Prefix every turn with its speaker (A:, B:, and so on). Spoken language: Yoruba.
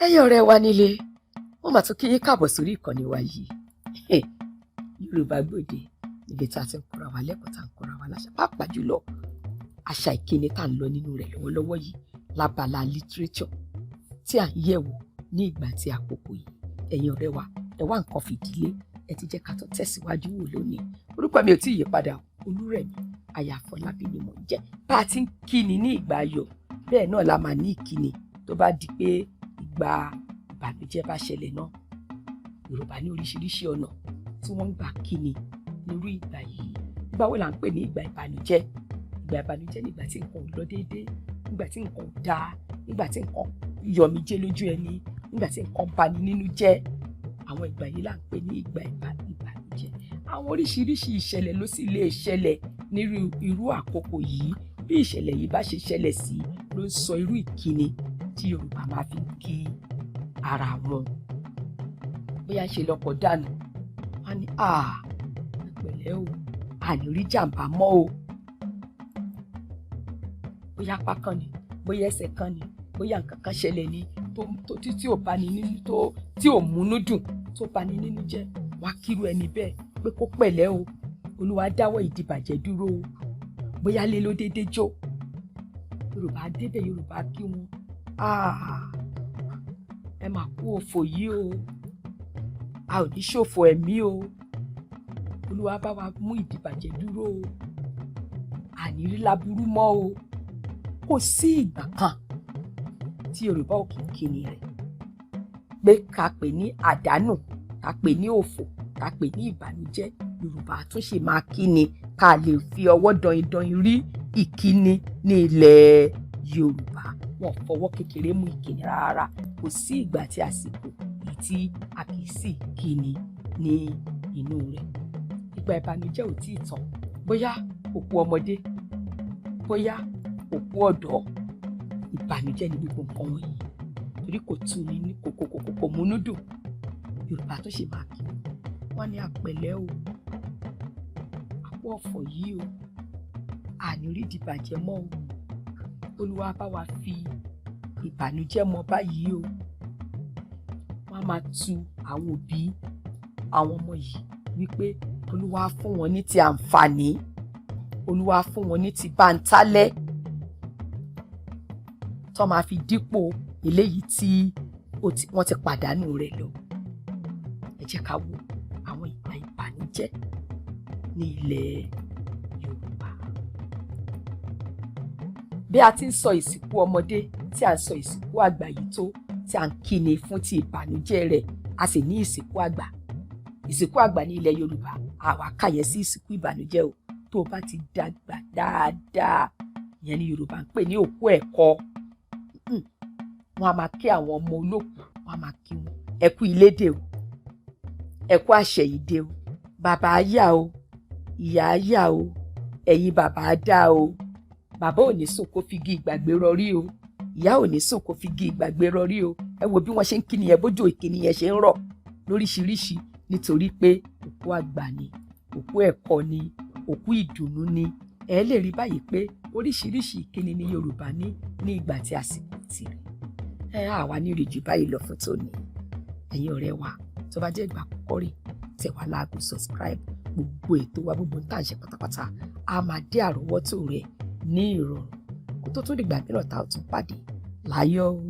A: ẹ̀yin ọ̀rẹ́ wa nílé, wọ́n máa tún kí yín káàbọ̀ sórí ìkànnì wa yìí Yorùbá Gbode, níbi tí a ti ń kọ́ra wa lẹ́kọ̀ọ́, tá ń kọ́ra wa láṣà, pàápàá jùlọ àṣà ìkíni tá ń lọ nínú rẹ̀ lọ́wọ́lọ́wọ́ yìí lábala literature tí à ń yẹ̀wò ní ìgbà tí àkókò yìí. ẹ̀yin ọ̀rẹ́ wa, ẹ wá nǹkan fìdílé, ẹ ti jẹ́ ká tó tẹ̀síwájú wò lónìí. Orúkọ mi ò tí ì yí padà, Olúrẹ̀mí aya Afọlábí ni mò ń jẹ́. Bá a ti ń kíni ní ìgbà ayọ̀, bẹ́ẹ̀ náà la máa ní ìkíni tó bá di pé ìgbà ìbànújẹ́ bá ṣẹlẹ̀ náà. Yorùbá ní oríṣiríṣi ọ̀nà tí wọ́n ń gbà kíni nírú ìgbà yìí. Ìgbà wo là ń pè ní ìgbà ìbànújẹ́? Ìgbà ìbànújẹ́ nígbà tí nǹkan ò lọ déédéé, nígbà tí nǹkan ò dáa, nígbà tí nǹkan yọmijé lójú ẹni, nígbà tí nǹkan bani nínú jẹ́. Àwọn ìgbà yìí là ń pè ní ìgbà ìbànújẹ́. Àwọn oríṣiríṣi ìṣẹ̀lẹ̀ ló sì lè ṣẹlẹ̀ nírú irú àkókò yìí. Bí ìṣẹ̀lẹ̀ yìí bá ṣe ṣẹlẹ̀ sí ló ń sọ irú ìkíni tí Yorùbá máa fi kí ara wọn. Bóyá ṣe lọ́kọ̀ dànù, wọ́n ní pẹ̀lẹ́ o, àní rí jàǹbá mọ́ o. Bóyá apá kan ni, bóyá ẹsẹ̀ kan ni, bóyá nǹkan kan ṣẹlẹ̀ ni tí ò bani nínú, tí ò múnú dùn, tó bani nínú jẹ́, wá kírú ẹni bẹ́ẹ̀ pé kó pẹ̀lẹ́ o, Olúwa dáwọ́ ìdìbàjẹ́ dúró o. Bóyá lé ló dédé jó, Yorùbá débẹ̀, Yorùbá kí wọn, ẹ máa kú òfò yìí o, a ò ní ṣòfò ẹ̀mí o, Olúwa bá wa mú ìdìbàjẹ́ dúró o, àní rí láburú mọ́ o. Kò sí ìgbà kan tí Yorùbá ò kì í kíni rẹ̀ pé ká pè ní àdánù, ká pè ní òfò, ká pè ní ìbànújẹ́. Yorùbá tún ṣe máa kíni ká lè fi ọwọ́ dọ̀yìndọ̀yìn rí ìkíni ní ilẹ̀ Yorùbá. Wọn fọwọ́ kékeré mú ìkíni rárá. Kò sí ìgbà tí àsìkò yìí tí a kì í sì kíni ní inú rẹ̀. Ìgbà ìbànújẹ́ ò tí ì tán. Bóyá òkú ọmọdé, bóyá òkú ọ̀dọ́, ìbànújẹ́ ni gbogbo nǹkan wọ̀nyí, torí kò tú ní kò múnú dùn. Yorùbá tó ṣe máa kí wọ́n ní àpẹ̀lẹ́ o, àpò ọ̀fọ̀ yìí o, àní rí ìdìbàjẹ́ mọ́ o, Olúwa bá wa fi ìbànújẹ́ mọ́ báyìí o. Wọ́n á máa tu àwọn òbí àwọn ọmọ yìí wípé Olúwa fún wọn ní ti àǹfààní, Olúwa fún wọn ní ti bántálẹ́, tó máa fi dípò eléyìí tí wọ́n ti pàdánù rẹ̀ lọ. Ẹ jẹ́ ká wo àwọn ìgbà ìbànújẹ́ ní ilẹ̀ Yorùbá. Bí a ti ń sọ ìsìnkú ọmọdé, tí a ń sọ ìsìnkú àgbà yìí tó, tí a ń kíni fún ti ìbànújẹ́ rẹ̀, a sì ní ìsìnkú àgbà. Ìsìnkú àgbà ní ilẹ̀ Yorùbá, àwa kàyẹ́ sí ìsìnkú ìbànújẹ́ o. Tó o bá ti dàgbà dáadáa, ìyẹn ni Yorùbá ń pè ní òkú ẹ̀kọ́. Wọ́n á máa kí àwọn ọmọ olókùú, wọ́n á máa kí wọn, ẹ kú ilédè o, ẹ kú àṣẹ̀yìndé o, bàbá á yá o, ìyá á yá o, ẹ̀yin bàbá á dá o. Bàbá ò ní sùn kó fi igi ìgbàgbé rọrí o, ìyá ò ní sùn kó fi igi ìgbàgbé rọrí o. Ẹ wo bí wọ́n ṣe ń kíni yẹn, bójú ìkíni yẹn ṣe ń rọ̀ lóríṣiríṣi, nítorí pé òkú àgbà ni, òkú ẹ̀kọ́ ni, òkú ìdùnnú ni. Ẹ lè rí báyìí pé oríṣiríṣi ìkíni ní Yorùbá ní ìgbà tí àsìkò tirẹ̀. Àwa ní ìrìjù báyìí lọ fún tòní. Ẹ̀yin ọ̀rẹ́ wa, tó bá jẹ́ ìgbà àkọ́kọ́ rẹ̀, tẹ̀ wá láago subscribe. Gbogbo ètò wa, gbogbo ń tà ń ṣe pátápátá, a máa dé àrọ́wọ́tò rẹ̀ ní ìrọ̀rùn. Kó tó tún dìgbà mìíràn tá ò tún pàdé láyọ̀ o.